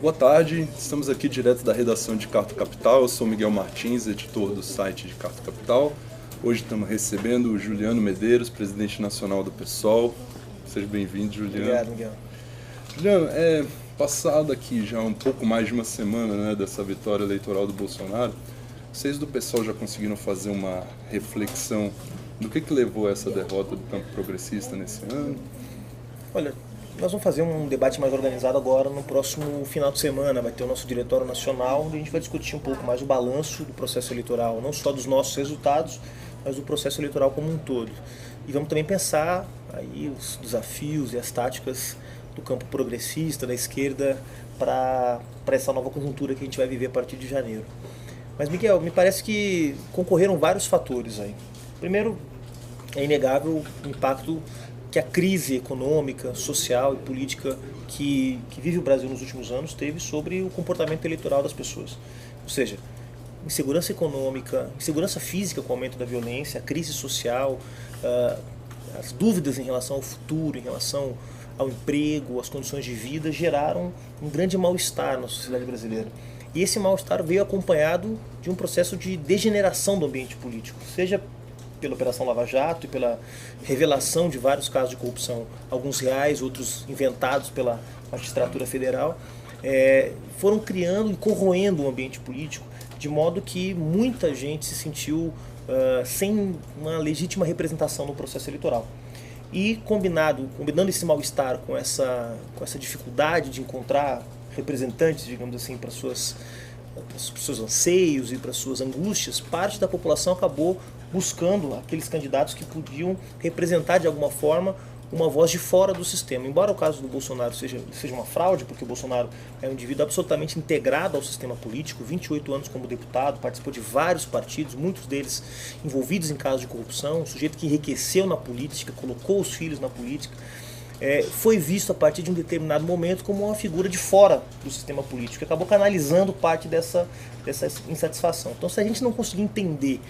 Boa tarde, estamos aqui direto da redação de Carta Capital. Eu sou Miguel Martins, editor do site de Carta Capital. Hoje estamos recebendo o Juliano Medeiros, presidente nacional do PSOL. Seja bem-vindo, Juliano. Obrigado, Miguel. Juliano, passado aqui já um pouco mais de uma semana, dessa vitória eleitoral do Bolsonaro, vocês do PSOL já conseguiram fazer uma reflexão do que levou a essa derrota do campo progressista nesse ano? Olha, nós vamos fazer um debate mais organizado agora no próximo final de semana. Vai ter o nosso Diretório Nacional, onde a gente vai discutir um pouco mais o balanço do processo eleitoral, não só dos nossos resultados, mas do processo eleitoral como um todo. E vamos também pensar aí os desafios e as táticas do campo progressista, da esquerda, para essa nova conjuntura que a gente vai viver a partir de janeiro. Mas, Miguel, me parece que concorreram vários fatores aí. Primeiro, é inegável o impacto que a crise econômica, social e política que vive o Brasil nos últimos anos teve sobre o comportamento eleitoral das pessoas. Ou seja, insegurança econômica, insegurança física com o aumento da violência, a crise social, as dúvidas em relação ao futuro, em relação ao emprego, às condições de vida, geraram um grande mal-estar na sociedade brasileira. E esse mal-estar veio acompanhado de um processo de degeneração do ambiente político, seja pela Operação Lava Jato e pela revelação de vários casos de corrupção, alguns reais, outros inventados pela magistratura federal, foram criando e corroendo o ambiente político, de modo que muita gente se sentiu sem uma legítima representação no processo eleitoral. E combinando esse mal-estar com essa dificuldade de encontrar representantes, digamos assim, para os seus anseios e para as suas angústias, parte da população acabou buscando aqueles candidatos que podiam representar de alguma forma uma voz de fora do sistema. Embora o caso do Bolsonaro seja uma fraude, porque o Bolsonaro é um indivíduo absolutamente integrado ao sistema político, 28 anos como deputado, participou de vários partidos, muitos deles envolvidos em casos de corrupção, um sujeito que enriqueceu na política, colocou os filhos na política, foi visto a partir de um determinado momento como uma figura de fora do sistema político, que acabou canalizando parte dessa insatisfação. Então, se a gente não conseguir entender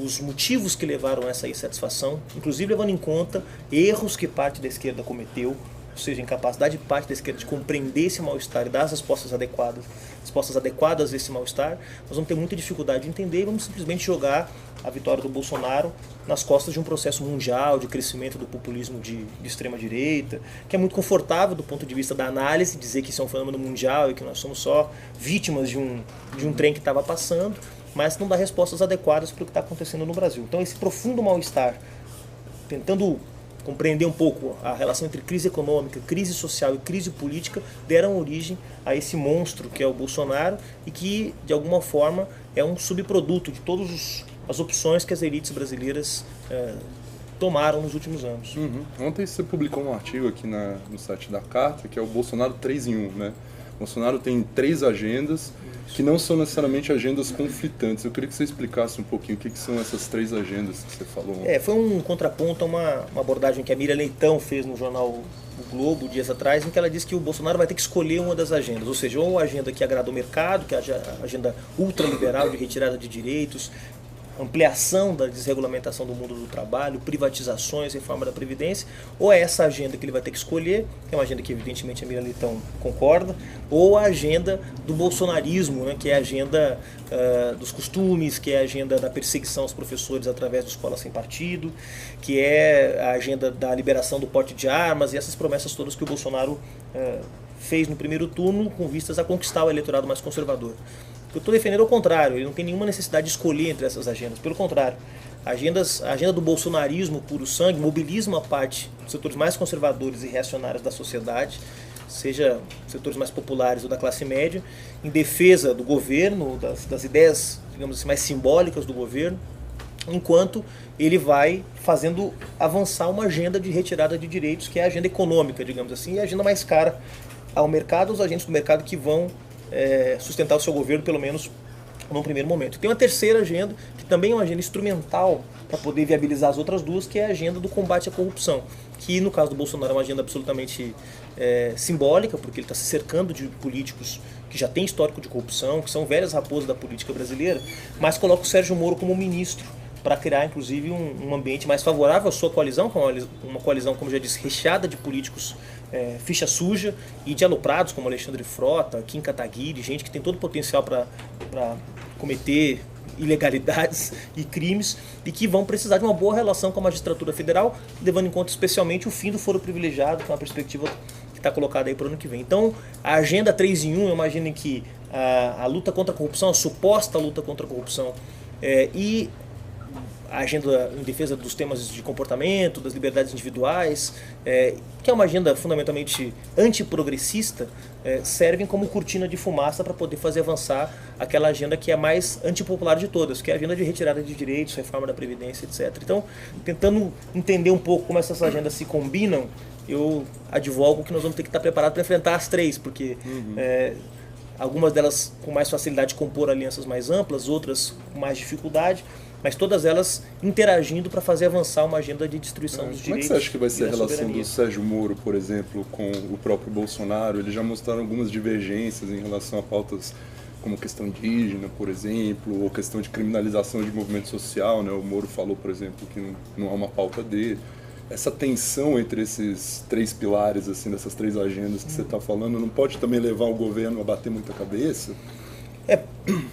os motivos que levaram a essa insatisfação, inclusive levando em conta erros que parte da esquerda cometeu, ou seja, incapacidade de parte da esquerda de compreender esse mal-estar e dar as respostas adequadas a esse mal-estar, nós vamos ter muita dificuldade de entender e vamos simplesmente jogar a vitória do Bolsonaro nas costas de um processo mundial de crescimento do populismo de extrema-direita, que é muito confortável do ponto de vista da análise, dizer que isso é um fenômeno mundial e que nós somos só vítimas de um trem que estava passando, mas não dá respostas adequadas para o que está acontecendo no Brasil. Então esse profundo mal-estar, tentando compreender um pouco a relação entre crise econômica, crise social e crise política, deram origem a esse monstro que é o Bolsonaro e que, de alguma forma, é um subproduto de todas as opções que as elites brasileiras tomaram nos últimos anos. Ontem você publicou um artigo aqui no site da Carta, que é o Bolsonaro 3 em 1, né? Bolsonaro tem 3 agendas que não são necessariamente agendas conflitantes. Eu queria que você explicasse um pouquinho o que são essas 3 agendas que você falou. Foi um contraponto a uma abordagem que a Miriam Leitão fez no jornal O Globo dias atrás, em que ela disse que o Bolsonaro vai ter que escolher uma das agendas, ou seja, ou a agenda que agrada o mercado, que é a agenda ultraliberal de retirada de direitos, ampliação da desregulamentação do mundo do trabalho, privatizações, reforma da Previdência, ou é essa agenda que ele vai ter que escolher, que é uma agenda que evidentemente a Miriam Leitão concorda, ou a agenda do bolsonarismo, que é a agenda dos costumes, que é a agenda da perseguição aos professores através de escola sem partido, que é a agenda da liberação do porte de armas e essas promessas todas que o Bolsonaro fez no primeiro turno com vistas a conquistar o eleitorado mais conservador. Eu estou defendendo ao contrário, ele não tem nenhuma necessidade de escolher entre essas agendas, pelo contrário. A agenda do bolsonarismo puro sangue mobiliza uma parte dos setores mais conservadores e reacionários da sociedade, seja setores mais populares ou da classe média, em defesa do governo, das ideias, digamos assim, mais simbólicas do governo, enquanto ele vai fazendo avançar uma agenda de retirada de direitos, que é a agenda econômica, digamos assim, e a agenda mais cara ao mercado, aos agentes do mercado que vão sustentar o seu governo, pelo menos num primeiro momento. Tem uma terceira agenda, que também é uma agenda instrumental para poder viabilizar as outras duas, que é a agenda do combate à corrupção, que no caso do Bolsonaro é uma agenda absolutamente simbólica, porque ele está se cercando de políticos que já têm histórico de corrupção, que são velhas raposas da política brasileira, mas coloca o Sérgio Moro como ministro, para criar, inclusive, um ambiente mais favorável à sua coalizão, uma coalizão, como já disse, recheada de políticos ficha suja, e de aloprados como Alexandre Frota, Kim Kataguiri, gente que tem todo o potencial para cometer ilegalidades e crimes, e que vão precisar de uma boa relação com a magistratura federal, levando em conta especialmente o fim do foro privilegiado, que é uma perspectiva que está colocada aí para o ano que vem. Então, a agenda 3 em 1, eu imagino que a luta contra a corrupção, a suposta luta contra a corrupção, e a agenda em defesa dos temas de comportamento, das liberdades individuais, que é uma agenda fundamentalmente antiprogressista, servem como cortina de fumaça para poder fazer avançar aquela agenda que é a mais antipopular de todas, que é a agenda de retirada de direitos, reforma da Previdência, etc. Então, tentando entender um pouco como essas agendas se combinam, eu advogo que nós vamos ter que estar preparados para enfrentar as três, porque algumas delas com mais facilidade de compor alianças mais amplas, outras com mais dificuldade, mas todas elas interagindo para fazer avançar uma agenda de destruição dos direitos. Como é que você acha que vai ser a relação do Sérgio Moro, por exemplo, com o próprio Bolsonaro? Eles já mostraram algumas divergências em relação a pautas como questão indígena, por exemplo, ou questão de criminalização de movimento social, né? O Moro falou, por exemplo, que não há uma pauta dele. Essa tensão entre esses três pilares, assim, dessas três agendas que você está falando, não pode também levar o governo a bater muita cabeça?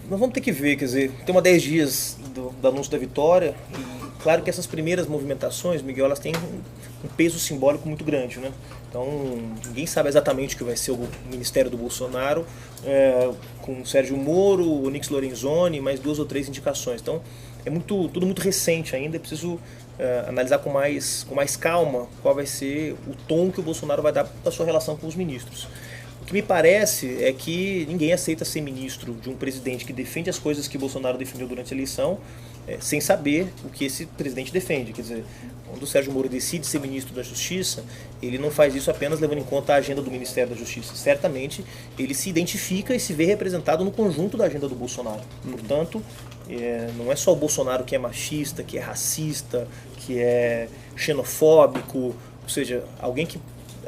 Nós vamos ter que ver, quer dizer, tem 10 dias do anúncio da vitória, e claro que essas primeiras movimentações, Miguel, elas têm um peso simbólico muito grande, né? Então, ninguém sabe exatamente o que vai ser o ministério do Bolsonaro, com o Sérgio Moro, o Onyx Lorenzoni, mais 2 ou 3 indicações. Então, tudo muito recente ainda, é preciso analisar com mais calma qual vai ser o tom que o Bolsonaro vai dar para a sua relação com os ministros. O que me parece é que ninguém aceita ser ministro de um presidente que defende as coisas que Bolsonaro defendeu durante a eleição, sem saber o que esse presidente defende. Quer dizer, quando o Sérgio Moro decide ser ministro da Justiça, ele não faz isso apenas levando em conta a agenda do Ministério da Justiça. Certamente, ele se identifica e se vê representado no conjunto da agenda do Bolsonaro. Portanto, não é só o Bolsonaro que é machista, que é racista, que é xenofóbico, ou seja, alguém que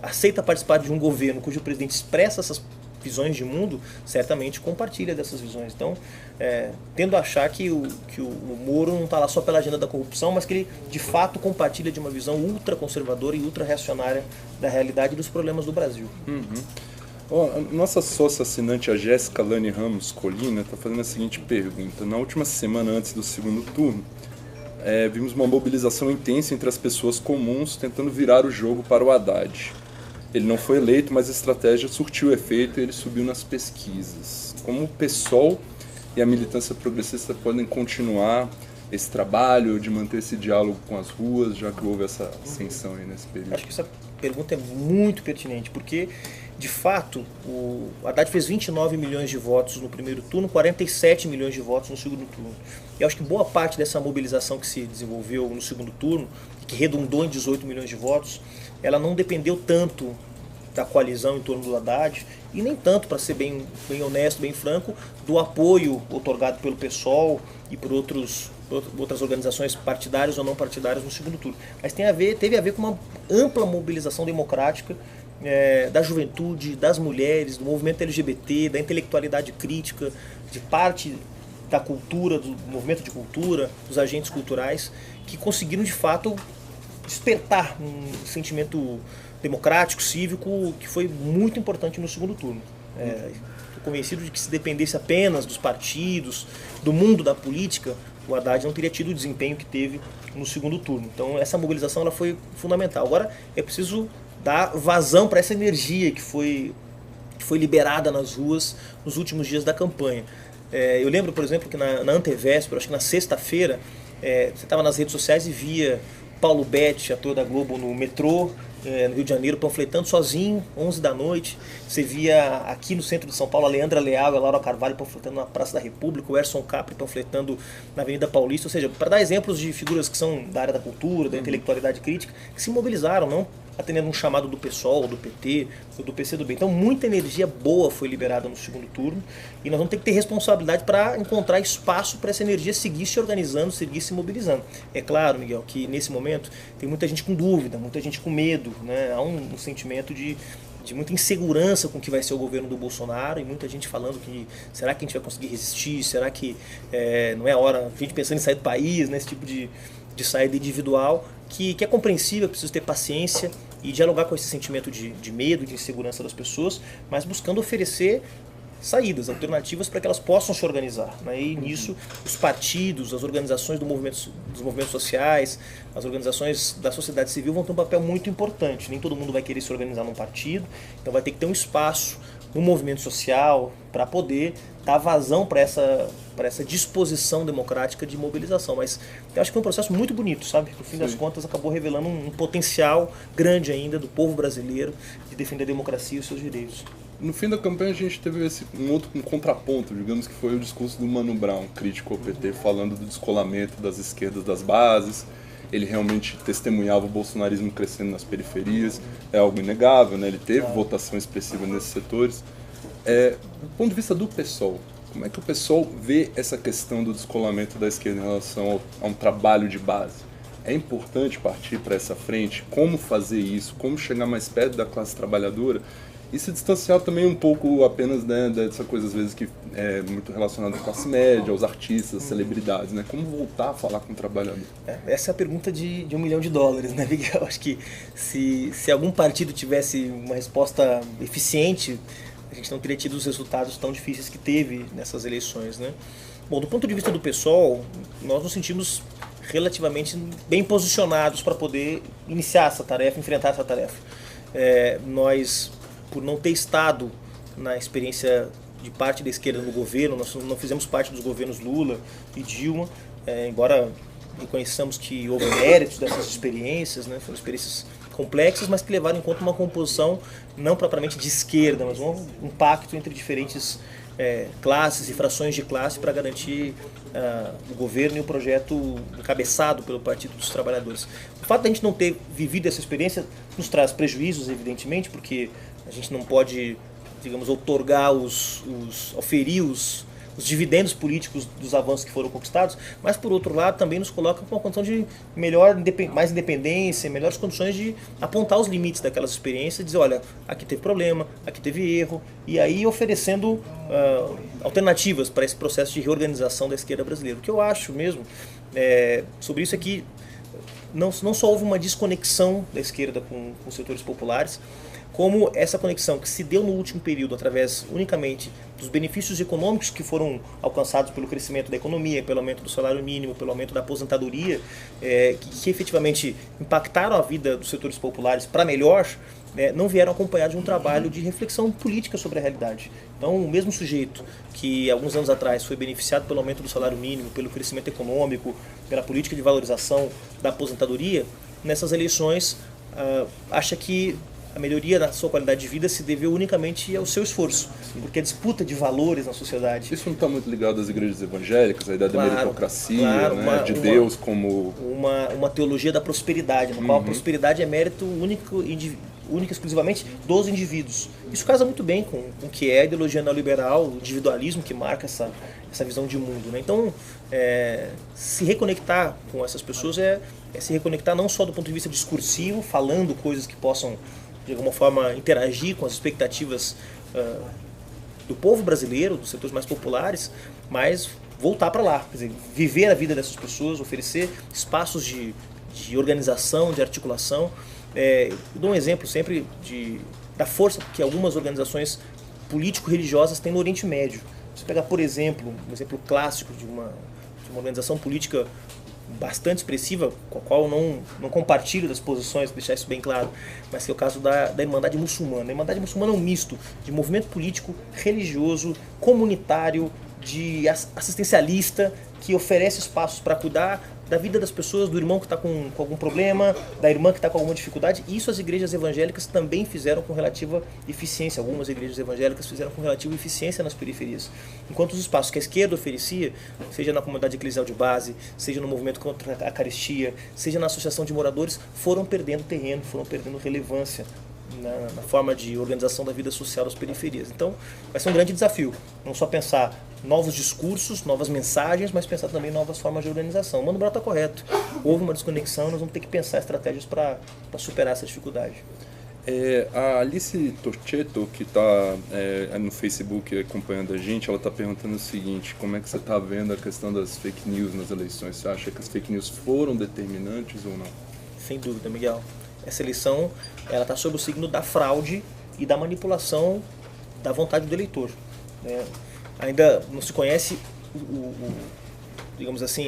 aceita participar de um governo cujo presidente expressa essas visões de mundo, certamente compartilha dessas visões. Então, tendo a achar que o Moro não está lá só pela agenda da corrupção, mas que ele de fato compartilha de uma visão ultraconservadora e ultra-reacionária da realidade e dos problemas do Brasil. Nossa sócia assinante, a Jéssica Lani Ramos Colina, está fazendo a seguinte pergunta. Na última semana antes do segundo turno, vimos uma mobilização intensa entre as pessoas comuns tentando virar o jogo para o Haddad. Ele não foi eleito, mas a estratégia surtiu efeito e ele subiu nas pesquisas. Como o PSOL e a militância progressista podem continuar esse trabalho de manter esse diálogo com as ruas, já que houve essa ascensão aí nesse período? Acho que essa pergunta é muito pertinente, porque, de fato, o Haddad fez 29 milhões de votos no primeiro turno, 47 milhões de votos no segundo turno. E acho que boa parte dessa mobilização que se desenvolveu no segundo turno, que redundou em 18 milhões de votos, ela não dependeu tanto da coalizão em torno do Haddad, e nem tanto, para ser bem honesto, bem franco, do apoio otorgado pelo PSOL e por outras organizações partidárias ou não partidárias no segundo turno. Mas teve a ver com uma ampla mobilização democrática da juventude, das mulheres, do movimento LGBT, da intelectualidade crítica, de parte da cultura, do movimento de cultura, dos agentes culturais, que conseguiram de fato despertar um sentimento democrático, cívico, que foi muito importante no segundo turno. Estou convencido de que se dependesse apenas dos partidos, do mundo da política, o Haddad não teria tido o desempenho que teve no segundo turno. Então essa mobilização ela foi fundamental. Agora é preciso dar vazão para essa energia que foi liberada nas ruas nos últimos dias da campanha. Eu lembro, por exemplo, que na antevéspera, acho que na sexta-feira, você estava nas redes sociais e via Paulo Betti, ator da Globo, no metrô, no Rio de Janeiro, panfletando sozinho, 11 da noite. Você via aqui no centro de São Paulo a Leandra Leal e a Laura Carvalho panfletando na Praça da República, o Erson Capri panfletando na Avenida Paulista. Ou seja, para dar exemplos de figuras que são da área da cultura, da intelectualidade crítica, que se mobilizaram, não atendendo um chamado do PSOL, do PT, ou do PCdoB. Então muita energia boa foi liberada no segundo turno, e nós vamos ter que ter responsabilidade para encontrar espaço para essa energia seguir se organizando, seguir se mobilizando. É claro, Miguel, que nesse momento tem muita gente com dúvida, muita gente com medo, né? Há um sentimento de muita insegurança com o que vai ser o governo do Bolsonaro, e muita gente falando que será que a gente vai conseguir resistir, será que não é hora, a gente pensando em sair do país, né? Esse tipo de saída individual, que é compreensível, é preciso ter paciência, e dialogar com esse sentimento de medo, de insegurança das pessoas, mas buscando oferecer saídas, alternativas para que elas possam se organizar, né? E nisso os partidos, as organizações dos movimentos sociais, as organizações da sociedade civil vão ter um papel muito importante. Nem todo mundo vai querer se organizar num partido, então vai ter que ter um espaço no movimento social para poder dar vazão para essa disposição democrática de mobilização. Mas eu acho que foi um processo muito bonito, sabe? No fim das contas acabou revelando um potencial grande ainda do povo brasileiro de defender a democracia e os seus direitos. No fim da campanha a gente teve um contraponto, digamos que foi o discurso do Mano Brown, crítico ao PT, falando do descolamento das esquerdas das bases. Ele realmente testemunhava o bolsonarismo crescendo nas periferias, é algo inegável, né? Ele teve votação expressiva nesses setores. Do ponto de vista do PSOL, como é que o PSOL vê essa questão do descolamento da esquerda em relação a um trabalho de base? É importante partir para essa frente? Como fazer isso? Como chegar mais perto da classe trabalhadora? E se distanciar também um pouco apenas, né, dessa coisa, às vezes, que é muito relacionada à classe média, aos artistas, às celebridades, né? Como voltar a falar com o trabalhador? Essa é a pergunta de $1 milhão, né, Miguel? Acho que se algum partido tivesse uma resposta eficiente, a gente não teria tido os resultados tão difíceis que teve nessas eleições, né? Bom, do ponto de vista do PSOL, nós nos sentimos relativamente bem posicionados para poder iniciar essa tarefa, enfrentar essa tarefa. Nós, por não ter estado na experiência de parte da esquerda no governo, nós não fizemos parte dos governos Lula e Dilma, embora reconheçamos que houve méritos dessas experiências, né, foram experiências complexas, mas que levaram em conta uma composição não propriamente de esquerda, mas um pacto entre diferentes classes e frações de classe para garantir o governo e o projeto encabeçado pelo Partido dos Trabalhadores. O fato de a gente não ter vivido essa experiência nos traz prejuízos, evidentemente, porque a gente não pode, digamos, oferir os dividendos políticos dos avanços que foram conquistados, mas por outro lado também nos coloca com uma condição de mais independência, melhores condições de apontar os limites daquelas experiências e dizer, olha, aqui teve problema, aqui teve erro, e aí oferecendo alternativas para esse processo de reorganização da esquerda brasileira. O que eu acho mesmo sobre isso é que não só houve uma desconexão da esquerda com os setores populares, como essa conexão que se deu no último período através unicamente dos benefícios econômicos que foram alcançados pelo crescimento da economia, pelo aumento do salário mínimo, pelo aumento da aposentadoria, que efetivamente impactaram a vida dos setores populares para melhor, não vieram acompanhados de um trabalho de reflexão política sobre a realidade. Então, o mesmo sujeito que alguns anos atrás foi beneficiado pelo aumento do salário mínimo, pelo crescimento econômico, pela política de valorização da aposentadoria, nessas eleições acha que a melhoria da sua qualidade de vida se deveu unicamente ao seu esforço, porque a disputa de valores na sociedade... Isso não está muito ligado às igrejas evangélicas, a ideia da meritocracia, né, de Deus como... Uma teologia da prosperidade, no qual a prosperidade é mérito único exclusivamente dos indivíduos. Isso casa muito bem com o que é a ideologia neoliberal, o individualismo que marca essa visão de mundo, né? Então, se reconectar com essas pessoas é se reconectar não só do ponto de vista discursivo, falando coisas que possam de alguma forma interagir com as expectativas do povo brasileiro, dos setores mais populares, mas voltar para lá, quer dizer, viver a vida dessas pessoas, oferecer espaços de organização, de articulação. Eu dou um exemplo sempre da força que algumas organizações político-religiosas têm no Oriente Médio. Você pegar, por exemplo, um exemplo clássico de uma organização política bastante expressiva, com a qual eu não compartilho das posições, deixar isso bem claro, mas que é o caso da Irmandade Muçulmana. A Irmandade Muçulmana é um misto de movimento político, religioso, comunitário, de assistencialista, que oferece espaços para cuidar da vida das pessoas, do irmão que está com algum problema, da irmã que está com alguma dificuldade. Isso as igrejas evangélicas também fizeram com relativa eficiência. Algumas igrejas evangélicas fizeram com relativa eficiência nas periferias. Enquanto os espaços que a esquerda oferecia, seja na comunidade eclesial de base, seja no movimento contra a carestia, seja na associação de moradores, foram perdendo terreno, foram perdendo relevância na forma de organização da vida social das periferias. Então, vai ser um grande desafio, não só pensar novos discursos, novas mensagens, mas pensar também novas formas de organização. O Mano Brown está correto. Houve uma desconexão, nós vamos ter que pensar estratégias para superar essa dificuldade. A Alice Torchetto, que está no Facebook acompanhando a gente, ela está perguntando o seguinte: como é que você está vendo a questão das fake news nas eleições? Você acha que as fake news foram determinantes ou não? Sem dúvida, Miguel. essa eleição ela está sob o signo da fraude e da manipulação da vontade do eleitor. Né? Ainda não se conhece, digamos assim,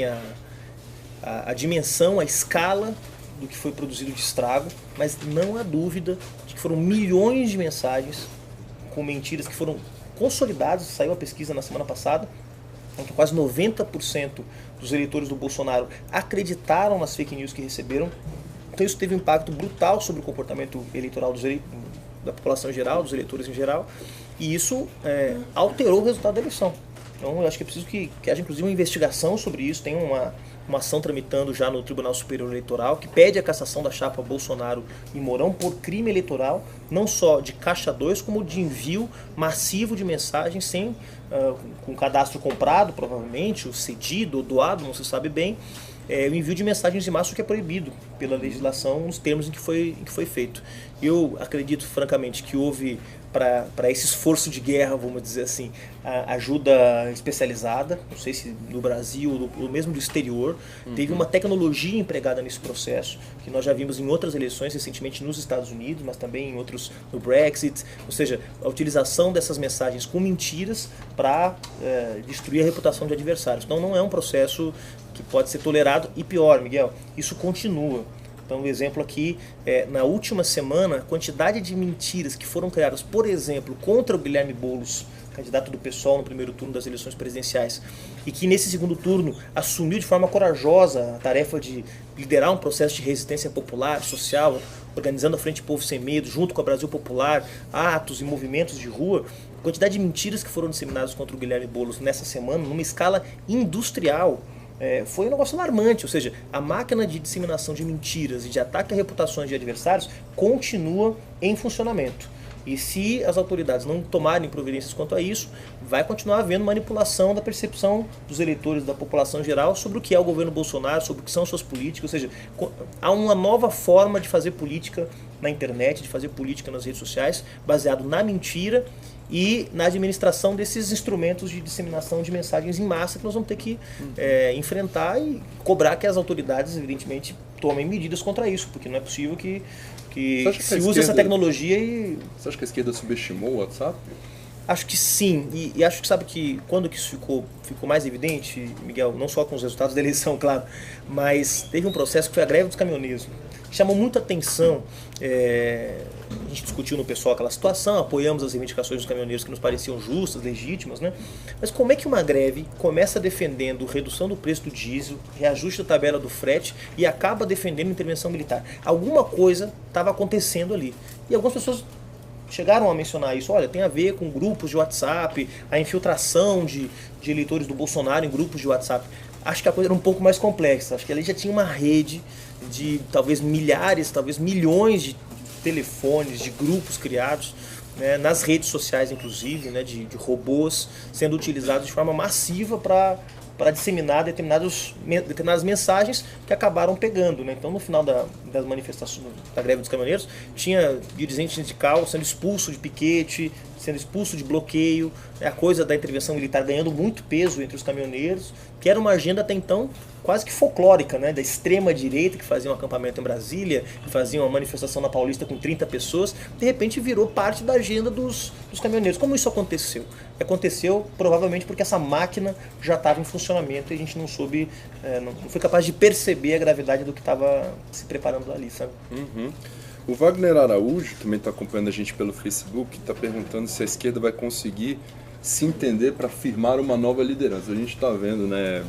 a dimensão, a escala do que foi produzido de estrago, mas não há dúvida de que foram milhões de mensagens com mentiras que foram consolidadas. Saiu a pesquisa na semana passada, em que quase 90% dos eleitores do Bolsonaro acreditaram nas fake news que receberam. Então isso teve um impacto brutal sobre o comportamento eleitoral da população em geral, dos eleitores em geral, e isso alterou o resultado da eleição. Então eu acho que é preciso que haja inclusive uma investigação sobre isso. Tem uma ação tramitando já no Tribunal Superior Eleitoral que pede a cassação da chapa Bolsonaro e Mourão por crime eleitoral, não só de caixa 2, como de envio massivo de mensagens com cadastro comprado, provavelmente, ou cedido ou doado, não se sabe bem, o envio de mensagens de massa, o que é proibido pela legislação nos termos em que foi feito. Eu acredito, francamente, que houve, para esse esforço de guerra, vamos dizer assim, ajuda especializada, não sei se no Brasil ou mesmo do exterior. Teve uma tecnologia empregada nesse processo, que nós já vimos em outras eleições, recentemente nos Estados Unidos, mas também em outros, no Brexit, ou seja, a utilização dessas mensagens com mentiras para destruir a reputação de adversários. Então não é um processo que pode ser tolerado, e pior, Miguel, isso continua. Então, o exemplo aqui, na última semana, a quantidade de mentiras que foram criadas, por exemplo, contra o Guilherme Boulos, candidato do PSOL no primeiro turno das eleições presidenciais, e que nesse segundo turno assumiu de forma corajosa a tarefa de liderar um processo de resistência popular, social, organizando a Frente Povo Sem Medo, junto com a Brasil Popular, atos e movimentos de rua. A quantidade de mentiras que foram disseminadas contra o Guilherme Boulos nessa semana, numa escala industrial, foi um negócio alarmante. Ou seja, a máquina de disseminação de mentiras e de ataque a reputações de adversários continua em funcionamento. E se as autoridades não tomarem providências quanto a isso, vai continuar havendo manipulação da percepção dos eleitores, da população em geral, sobre o que é o governo Bolsonaro, sobre o que são suas políticas. Ou seja, há uma nova forma de fazer política na internet, de fazer política nas redes sociais, baseado na mentira e na administração desses instrumentos de disseminação de mensagens em massa que nós vamos ter que enfrentar e cobrar que as autoridades, evidentemente, tomem medidas contra isso, porque não é possível que se use essa tecnologia e... Você acha que a esquerda subestimou o WhatsApp? Acho que sim, e acho que sabe que quando que isso ficou mais evidente, Miguel, não só com os resultados da eleição, claro, mas teve um processo que foi a greve dos caminhoneiros, que chamou muita atenção. A gente discutiu no pessoal aquela situação, apoiamos as reivindicações dos caminhoneiros que nos pareciam justas, legítimas, né? Mas como é que uma greve começa defendendo redução do preço do diesel, reajuste da tabela do frete e acaba defendendo intervenção militar? Alguma coisa estava acontecendo ali. E algumas pessoas chegaram a mencionar isso. Olha, tem a ver com grupos de WhatsApp, a infiltração de eleitores do Bolsonaro em grupos de WhatsApp. Acho que a coisa era um pouco mais complexa. Acho que ali já tinha uma rede de talvez milhares, talvez milhões de telefones, de grupos criados, né, nas redes sociais inclusive, né, de robôs sendo utilizados de forma massiva para disseminar determinadas mensagens que acabaram pegando, né? Então, no final das manifestações da greve dos caminhoneiros, tinha dirigente sindical sendo expulso de piquete, sendo expulso de bloqueio, a coisa da intervenção militar ganhando muito peso entre os caminhoneiros, que era uma agenda até então quase que folclórica, né, da extrema-direita, que fazia um acampamento em Brasília, que fazia uma manifestação na Paulista com 30 pessoas, de repente virou parte da agenda dos caminhoneiros. Como isso aconteceu? Aconteceu provavelmente porque essa máquina já estava em funcionamento e a gente não soube, não foi capaz de perceber a gravidade do que estava se preparando ali, sabe? O Wagner Araújo, também está acompanhando a gente pelo Facebook, está perguntando se a esquerda vai conseguir se entender para firmar uma nova liderança. A gente está vendo, né,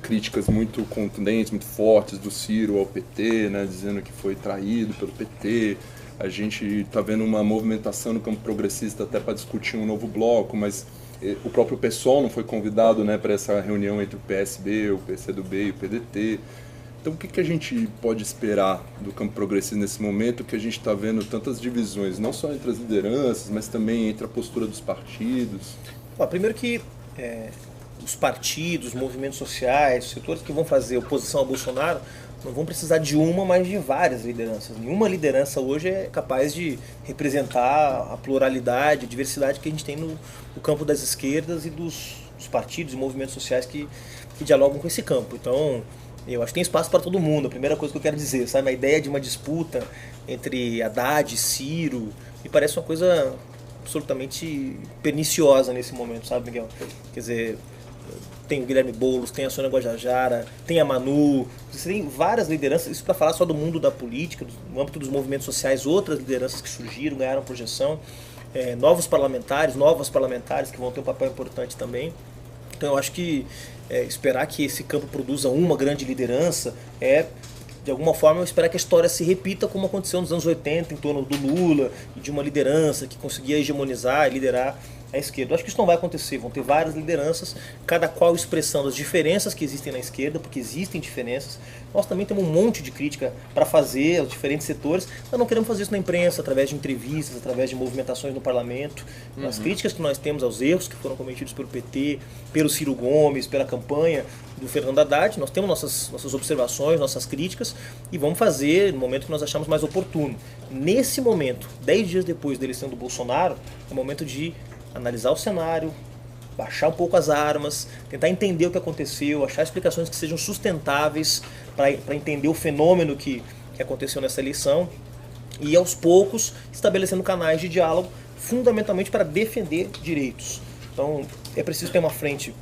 críticas muito contundentes, muito fortes do Ciro ao PT, né, dizendo que foi traído pelo PT. A gente está vendo uma movimentação no campo progressista até para discutir um novo bloco, mas o próprio PSOL não foi convidado, né, para essa reunião entre o PSB, o PCdoB e o PDT. Então o que a gente pode esperar do campo progressista nesse momento que a gente está vendo tantas divisões, não só entre as lideranças, mas também entre a postura dos partidos? Primeiro que os partidos, movimentos sociais, setores que vão fazer oposição a Bolsonaro não vão precisar de uma, mas de várias lideranças. Nenhuma liderança hoje é capaz de representar a pluralidade, a diversidade que a gente tem no campo das esquerdas e dos partidos e movimentos sociais que dialogam com esse campo. Então, Eu acho que tem espaço para todo mundo, a primeira coisa que eu quero dizer, sabe? A ideia de uma disputa entre Haddad e Ciro me parece uma coisa absolutamente perniciosa nesse momento, sabe, Miguel? Quer dizer, tem o Guilherme Boulos, tem a Sônia Guajajara, tem a Manu, você tem várias lideranças, isso para falar só do mundo da política, no âmbito dos movimentos sociais, outras lideranças que surgiram, ganharam projeção, novas parlamentares que vão ter um papel importante também. Então eu acho que esperar que esse campo produza uma grande liderança de alguma forma, esperar que a história se repita como aconteceu nos anos 80, em torno do Lula, e de uma liderança que conseguia hegemonizar e liderar a esquerda. Eu acho que isso não vai acontecer, vão ter várias lideranças, cada qual expressando as diferenças que existem na esquerda, porque existem diferenças. Nós também temos um monte de crítica para fazer aos diferentes setores, mas não queremos fazer isso na imprensa, através de entrevistas, através de movimentações no parlamento. As críticas que nós temos aos erros que foram cometidos pelo PT, pelo Ciro Gomes, pela campanha do Fernando Haddad, nós temos nossas observações, nossas críticas, e vamos fazer no momento que nós achamos mais oportuno. Nesse momento, 10 dias depois da eleição do Bolsonaro, é o momento de analisar o cenário, baixar um pouco as armas, tentar entender o que aconteceu, achar explicações que sejam sustentáveis para entender o fenômeno que aconteceu nessa eleição e, aos poucos, estabelecendo canais de diálogo fundamentalmente para defender direitos. Então, é preciso ter uma frente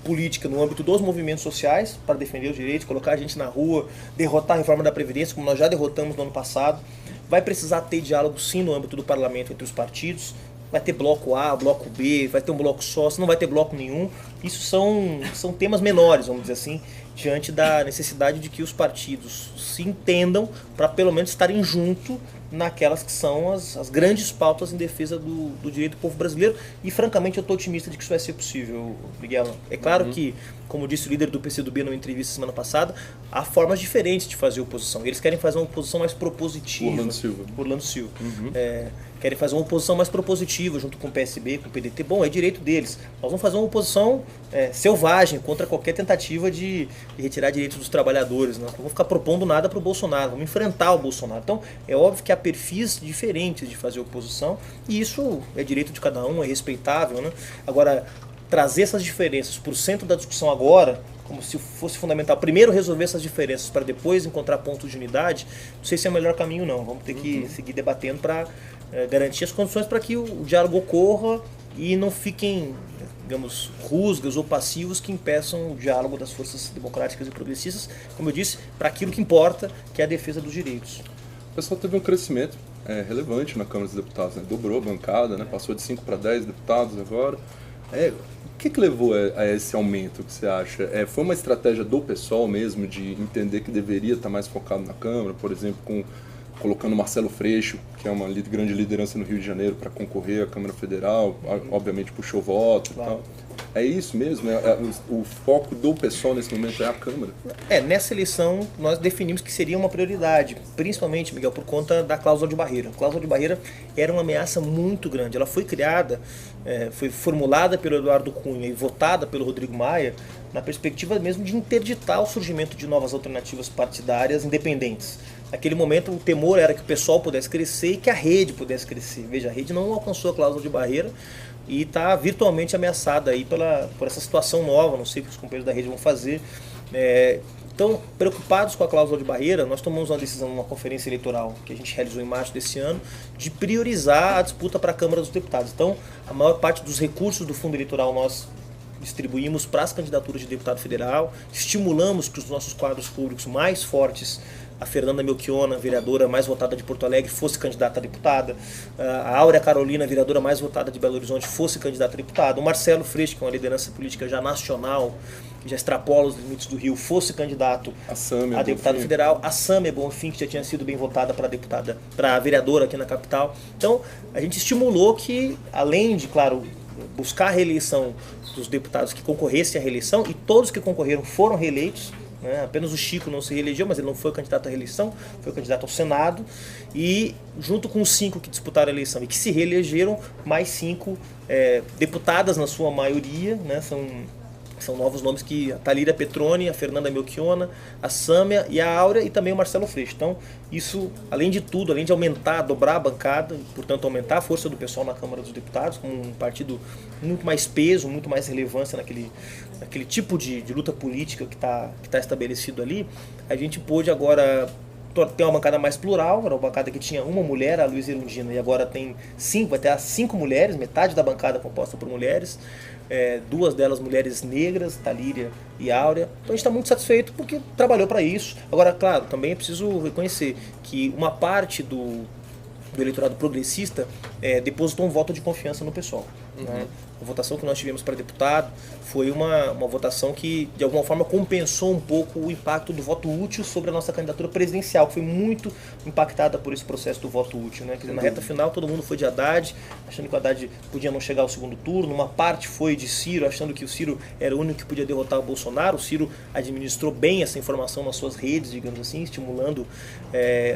política no âmbito dos movimentos sociais para defender os direitos, colocar a gente na rua, derrotar a reforma da Previdência, como nós já derrotamos no ano passado. Vai precisar ter diálogo, sim, no âmbito do parlamento entre os partidos. Vai ter bloco A, bloco B, vai ter um bloco só, se não vai ter bloco nenhum. Isso são temas menores, vamos dizer assim, diante da necessidade de que os partidos se entendam para pelo menos estarem junto naquelas que são as grandes pautas em defesa do direito do povo brasileiro. E francamente eu estou otimista de que isso vai ser possível, Miguel. É claro que, como disse o líder do PCdoB numa entrevista semana passada, há formas diferentes de fazer oposição. Eles querem fazer uma oposição mais propositiva. Orlando Silva. Querem fazer uma oposição mais propositiva junto com o PSB, com o PDT. Bom, é direito deles. Nós vamos fazer uma oposição selvagem contra qualquer tentativa de retirar direitos dos trabalhadores. Nós não vamos ficar propondo nada para o Bolsonaro, vamos enfrentar o Bolsonaro. Então, é óbvio que há perfis diferentes de fazer oposição e isso é direito de cada um, é respeitável, né? Agora, trazer essas diferenças para o centro da discussão agora, como se fosse fundamental primeiro resolver essas diferenças para depois encontrar pontos de unidade, não sei se é o melhor caminho não. Vamos ter que seguir debatendo para garantir as condições para que o diálogo ocorra e não fiquem, digamos, rusgas ou passivos que impeçam o diálogo das forças democráticas e progressistas, como eu disse, para aquilo que importa, que é a defesa dos direitos. O pessoal teve um crescimento relevante na Câmara dos Deputados, né? Dobrou a bancada, né? Passou de 5 para 10 deputados agora. O que levou a esse aumento, que você acha? Foi uma estratégia do pessoal mesmo de entender que deveria estar mais focado na Câmara, por exemplo, colocando Marcelo Freixo, que é uma grande liderança no Rio de Janeiro, para concorrer à Câmara Federal, obviamente puxou voto e tal. É isso mesmo? O foco do pessoal nesse momento é a Câmara? Nessa eleição nós definimos que seria uma prioridade, principalmente, Miguel, por conta da cláusula de barreira. A cláusula de barreira era uma ameaça muito grande. Ela foi criada, foi formulada pelo Eduardo Cunha e votada pelo Rodrigo Maia na perspectiva mesmo de interditar o surgimento de novas alternativas partidárias independentes. Naquele momento o temor era que o pessoal pudesse crescer e que a rede pudesse crescer. Veja, a rede não alcançou a cláusula de barreira e está virtualmente ameaçada aí por essa situação nova, não sei o que os companheiros da rede vão fazer. Então, preocupados com a cláusula de barreira, nós tomamos uma decisão numa conferência eleitoral que a gente realizou em março desse ano, de priorizar a disputa para a Câmara dos Deputados. Então, a maior parte dos recursos do fundo eleitoral nós distribuímos para as candidaturas de deputado federal, estimulamos que os nossos quadros públicos mais fortes, a Fernanda Melchiona, vereadora mais votada de Porto Alegre, fosse candidata a deputada, a Áurea Carolina, vereadora mais votada de Belo Horizonte, fosse candidata a deputada, o Marcelo Freixo, que é uma liderança política já nacional, que já extrapola os limites do Rio, fosse candidato a deputado federal, a Sâmia Bonfim, que já tinha sido bem votada para deputada, para vereadora aqui na capital. Então, a gente estimulou que, além de, claro, buscar a reeleição dos deputados que concorressem à reeleição, e todos que concorreram foram reeleitos, apenas o Chico não se reelegeu, mas ele não foi candidato à reeleição, foi candidato ao Senado, e junto com os 5 que disputaram a eleição e que se reelegeram, mais 5 deputadas na sua maioria, são São novos nomes que a Thalíria Petroni, a Fernanda Melchiona, a Sâmia e a Áurea e também o Marcelo Freixo. Então, isso, além de tudo, além de aumentar, dobrar a bancada, portanto aumentar a força do pessoal na Câmara dos Deputados, com um partido muito mais peso, muito mais relevância naquele tipo de luta política que tá estabelecido ali, a gente pôde agora ter uma bancada mais plural. Era uma bancada que tinha uma mulher, a Luísa Erundina, e agora tem 5, vai ter 5 mulheres, metade da bancada composta por mulheres. 2 delas mulheres negras, Thalíria e Áurea. Então a gente está muito satisfeito porque trabalhou para isso. Agora, claro, também é preciso reconhecer que uma parte do eleitorado progressista depositou um voto de confiança no pessoal. Né? A votação que nós tivemos para deputado foi uma votação que, de alguma forma, compensou um pouco o impacto do voto útil sobre a nossa candidatura presidencial, que foi muito impactada por esse processo do voto útil. Né? Quer dizer, na reta final, todo mundo foi de Haddad, achando que o Haddad podia não chegar ao segundo turno. Uma parte foi de Ciro, achando que o Ciro era o único que podia derrotar o Bolsonaro. O Ciro administrou bem essa informação nas suas redes, digamos assim, estimulando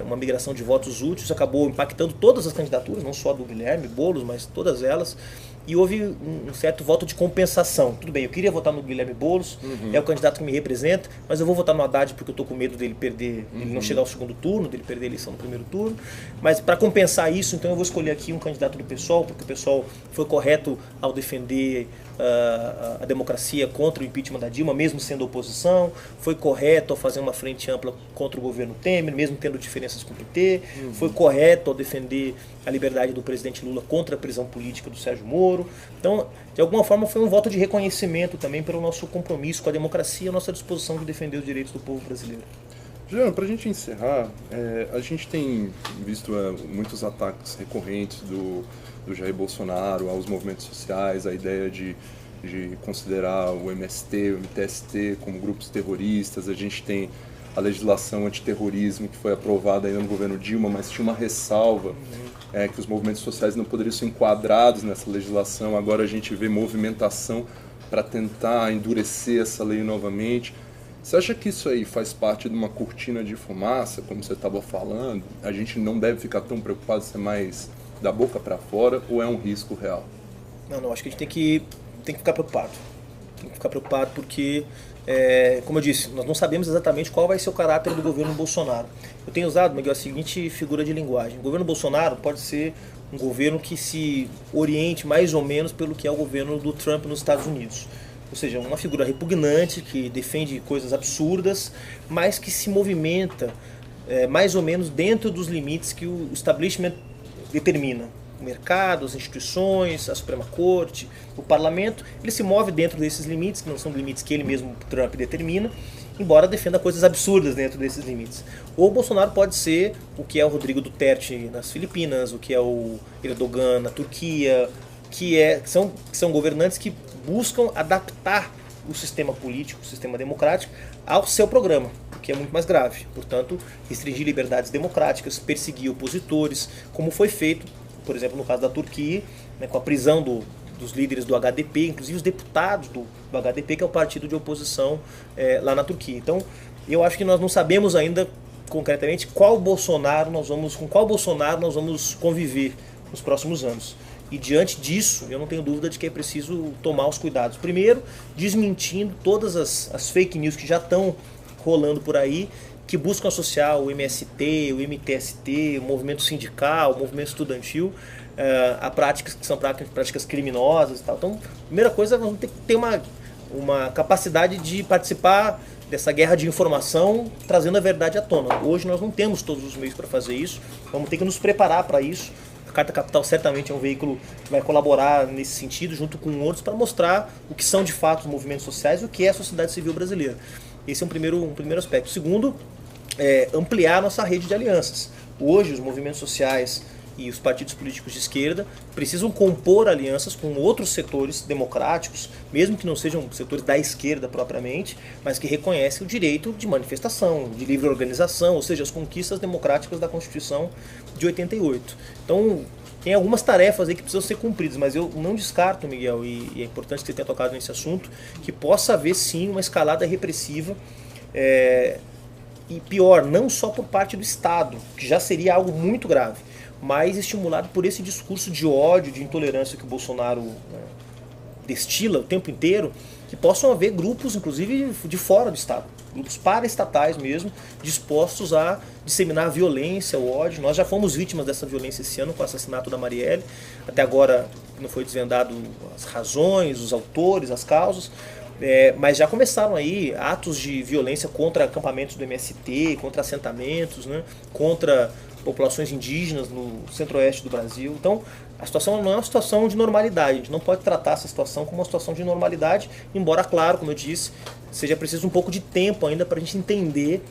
uma migração de votos úteis. Acabou impactando todas as candidaturas, não só a do Guilherme Boulos, mas todas elas. E houve um certo voto de compensação. Tudo bem, eu queria votar no Guilherme Boulos, é o candidato que me representa, mas eu vou votar no Haddad porque eu estou com medo dele perder, ele não chegar ao segundo turno, dele perder a eleição no primeiro turno. Mas para compensar isso, então eu vou escolher aqui um candidato do PSOL, porque o PSOL foi correto ao defender a democracia contra o impeachment da Dilma, mesmo sendo oposição, foi correto ao fazer uma frente ampla contra o governo Temer, mesmo tendo diferenças com o PT, foi correto ao defender a liberdade do presidente Lula contra a prisão política do Sérgio Moro. Então, de alguma forma, foi um voto de reconhecimento também pelo nosso compromisso com a democracia e a nossa disposição de defender os direitos do povo brasileiro. Juliano, para a gente encerrar, a gente tem visto muitos ataques recorrentes do Jair Bolsonaro aos movimentos sociais, a ideia de considerar o MST, o MTST como grupos terroristas. A gente tem a legislação antiterrorismo que foi aprovada ainda no governo Dilma, mas tinha uma ressalva que os movimentos sociais não poderiam ser enquadrados nessa legislação. Agora a gente vê movimentação para tentar endurecer essa lei novamente. Você acha que isso aí faz parte de uma cortina de fumaça, como você estava falando? A gente não deve ficar tão preocupado se é mais da boca para fora ou é um risco real? Não, acho que a gente tem que ficar preocupado. Tem que ficar preocupado porque, como eu disse, nós não sabemos exatamente qual vai ser o caráter do governo Bolsonaro. Eu tenho usado, Miguel, a seguinte figura de linguagem. O governo Bolsonaro pode ser um governo que se oriente mais ou menos pelo que é o governo do Trump nos Estados Unidos. Ou seja, uma figura repugnante, que defende coisas absurdas, mas que se movimenta mais ou menos dentro dos limites que o establishment determina. O mercado, as instituições, a Suprema Corte, o parlamento, ele se move dentro desses limites, que não são limites que ele mesmo, Trump, determina, embora defenda coisas absurdas dentro desses limites. Ou o Bolsonaro pode ser o que é o Rodrigo Duterte nas Filipinas, o que é o Erdogan na Turquia, que são governantes que buscam adaptar o sistema político, o sistema democrático, ao seu programa, o que é muito mais grave. Portanto, restringir liberdades democráticas, perseguir opositores, como foi feito, por exemplo, no caso da Turquia, né, com a prisão dos líderes do HDP, inclusive os deputados do HDP, que é o partido de oposição lá na Turquia. Então, eu acho que nós não sabemos ainda concretamente com qual Bolsonaro nós vamos conviver nos próximos anos. E diante disso, eu não tenho dúvida de que é preciso tomar os cuidados. Primeiro, desmentindo todas as fake news que já estão rolando por aí, que buscam associar o MST, o MTST, o movimento sindical, o movimento estudantil, a práticas que são práticas criminosas e tal. Então, primeira coisa, vamos ter que ter uma capacidade de participar dessa guerra de informação, trazendo a verdade à tona. Hoje nós não temos todos os meios para fazer isso, vamos ter que nos preparar para isso. A Carta Capital certamente é um veículo que vai colaborar nesse sentido, junto com outros, para mostrar o que são de fato os movimentos sociais e o que é a sociedade civil brasileira. Esse é um primeiro aspecto. Segundo, ampliar a nossa rede de alianças. Hoje, os movimentos sociais e os partidos políticos de esquerda precisam compor alianças com outros setores democráticos, mesmo que não sejam setores da esquerda propriamente, mas que reconhecem o direito de manifestação, de livre organização, ou seja, as conquistas democráticas da Constituição de 88. Então, tem algumas tarefas aí que precisam ser cumpridas, mas eu não descarto, Miguel, e é importante que você tenha tocado nesse assunto, que possa haver sim uma escalada repressiva, e pior, não só por parte do Estado, que já seria algo muito grave, mas estimulado por esse discurso de ódio, de intolerância que o Bolsonaro destila o tempo inteiro, que possam haver grupos, inclusive de fora do Estado, grupos paraestatais mesmo, dispostos a disseminar a violência, o ódio. Nós já fomos vítimas dessa violência esse ano com o assassinato da Marielle, até agora não foi desvendado as razões, os autores, as causas, mas já começaram aí atos de violência contra acampamentos do MST, contra assentamentos, né, contra populações indígenas no centro-oeste do Brasil. Então, a situação não é uma situação de normalidade, a gente não pode tratar essa situação como uma situação de normalidade, embora, claro, como eu disse, seja preciso um pouco de tempo ainda para a gente entender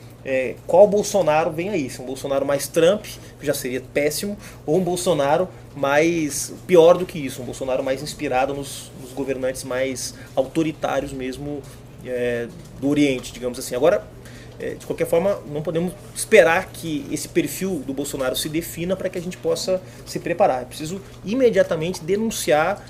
qual Bolsonaro vem aí. Se um Bolsonaro mais Trump, que já seria péssimo, ou um Bolsonaro mais pior do que isso, um Bolsonaro mais inspirado nos governantes mais autoritários mesmo do Oriente, digamos assim. Agora, de qualquer forma, não podemos esperar que esse perfil do Bolsonaro se defina para que a gente possa se preparar. É preciso imediatamente denunciar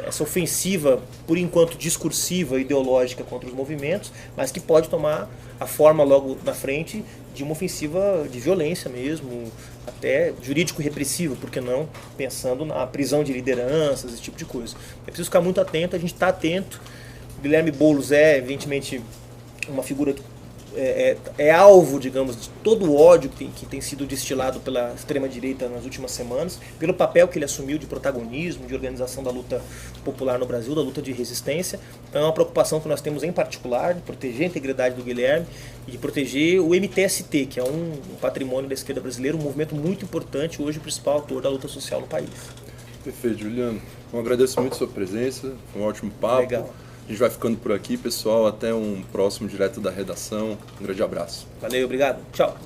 essa ofensiva, por enquanto discursiva, ideológica contra os movimentos, mas que pode tomar a forma logo na frente de uma ofensiva de violência mesmo, até jurídico-repressiva, por que não, pensando na prisão de lideranças, esse tipo de coisa. É preciso ficar muito atento, a gente está atento. O Guilherme Boulos evidentemente, uma figura alvo, digamos, de todo o ódio que tem sido destilado pela extrema-direita nas últimas semanas, pelo papel que ele assumiu de protagonismo, de organização da luta popular no Brasil, da luta de resistência. Então é uma preocupação que nós temos em particular, de proteger a integridade do Guilherme e de proteger o MTST, que é um patrimônio da esquerda brasileira, um movimento muito importante, hoje o principal ator da luta social no país. Perfeito, Juliano. Eu agradeço muito a sua presença, foi um ótimo papo. Legal. A gente vai ficando por aqui, pessoal. Até um próximo Direto da Redação. Um grande abraço. Valeu, obrigado. Tchau.